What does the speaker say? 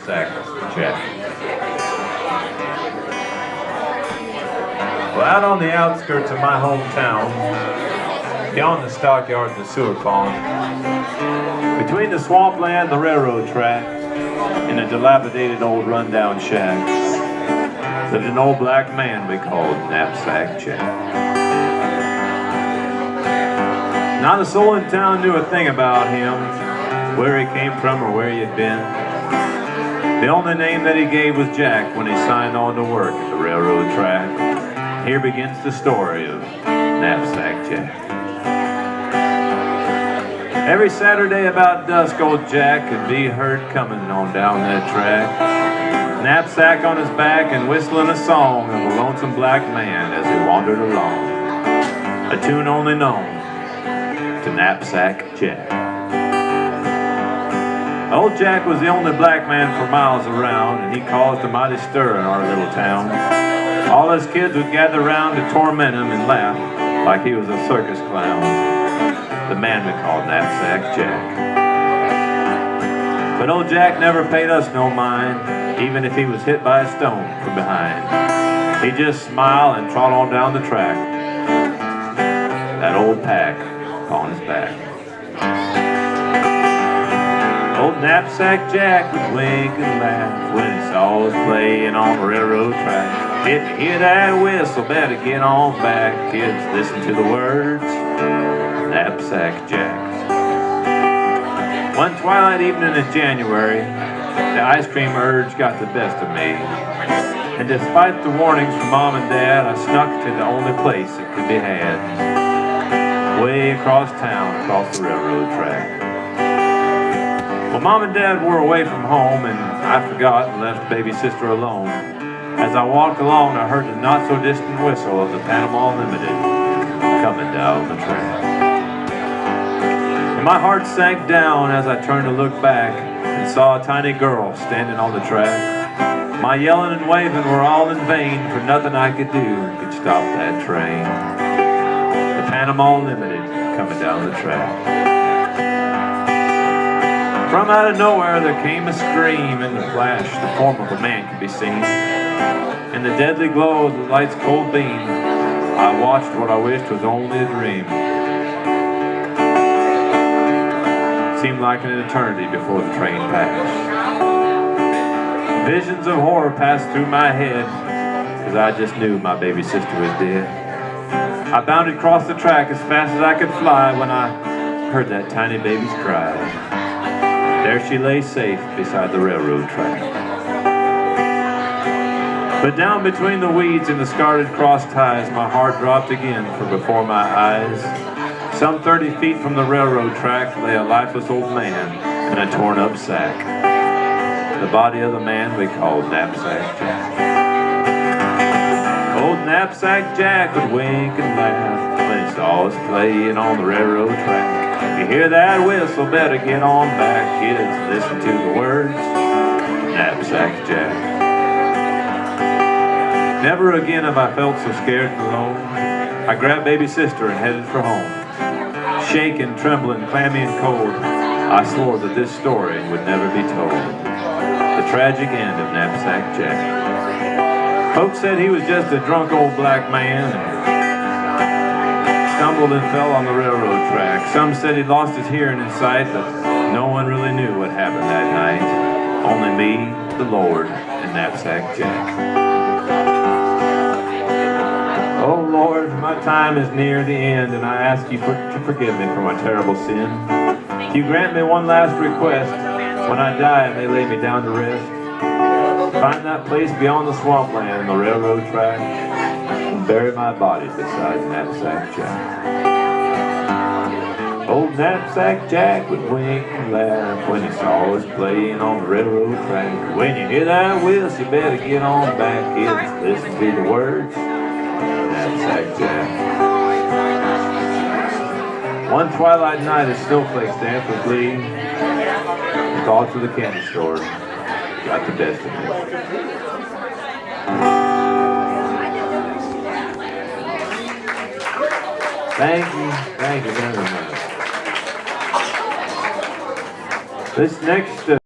Knapsack Jack. Well, out on the outskirts of my hometown, beyond the stockyard and the sewer pond, between the swampland and the railroad track, in a dilapidated old rundown shack, lived an old black man we called Knapsack Jack. Not a soul in town knew a thing about him, where he came from or where he had been. The only name that he gave was Jack when he signed on to work at the railroad track. Here begins the story of Knapsack Jack. Every Saturday about dusk, old Jack could be heard coming on down that track, knapsack on his back and whistling a song of a lonesome black man as he wandered along, a tune only known to Knapsack Jack. Old Jack was the only black man for miles around, and he caused a mighty stir in our little town. All his kids would gather round to torment him and laugh like he was a circus clown, the man we called Knapsack Jack. But old Jack never paid us no mind, even if he was hit by a stone from behind. He'd just smile and trot on down the track, that old pack on his back. Old Knapsack Jack would wink and laugh when he saw us playing on the railroad track. If you hear that whistle, better get on back. Kids, listen to the words, Knapsack Jack. One twilight evening in January, the ice cream urge got the best of me. And despite the warnings from Mom and Dad, I snuck to the only place it could be had, way across town, across the railroad track. Well, Mom and Dad were away from home, and I forgot and left baby sister alone. As I walked along, I heard the not-so-distant whistle of the Panama Limited coming down the track. And my heart sank down as I turned to look back and saw a tiny girl standing on the track. My yelling and waving were all in vain, for nothing I could do could stop that train. The Panama Limited coming down the track. From out of nowhere there came a scream, and in a flash the form of a man could be seen. In the deadly glow of the light's cold beam, I watched what I wished was only a dream. It seemed like an eternity before the train passed. Visions of horror passed through my head, because I just knew my baby sister was dead. I bounded across the track as fast as I could fly when I heard that tiny baby's cry. There she lay safe beside the railroad track. But down between the weeds and the scarred cross ties, my heart dropped again, for before my eyes, some 30 feet from the railroad track, lay a lifeless old man in a torn up sack. The body of the man we called Knapsack Jack. Old Knapsack Jack would wink and laugh when he saw us playing on the railroad track. You hear that whistle, better get on back. Kids, listen to the words, Knapsack Jack. Never again have I felt so scared and alone. I grabbed baby sister and headed for home. Shaking, trembling, clammy and cold, I swore that this story would never be told. The tragic end of Knapsack Jack. Folks said he was just a drunk old black man, stumbled and fell on the railroad track. Some said he lost his hearing and sight, but no one really knew what happened that night. Only me, the Lord, and Knapsack Jack. Oh Lord, my time is near the end, and I ask you to forgive me for my terrible sin. If you grant me one last request, when I die and they lay me down to rest, find that place beyond the swampland and the railroad track, and bury my body beside Knapsack Jack. Old Knapsack Jack would wink and laugh when he saw us playing on the railroad track. When you hear that whistle, you better get on back, kids. Listen to the words, Knapsack Jack. One twilight night as snowflakes danced with glee, the thoughts of the candy store got the best of me. Thank you very much. This next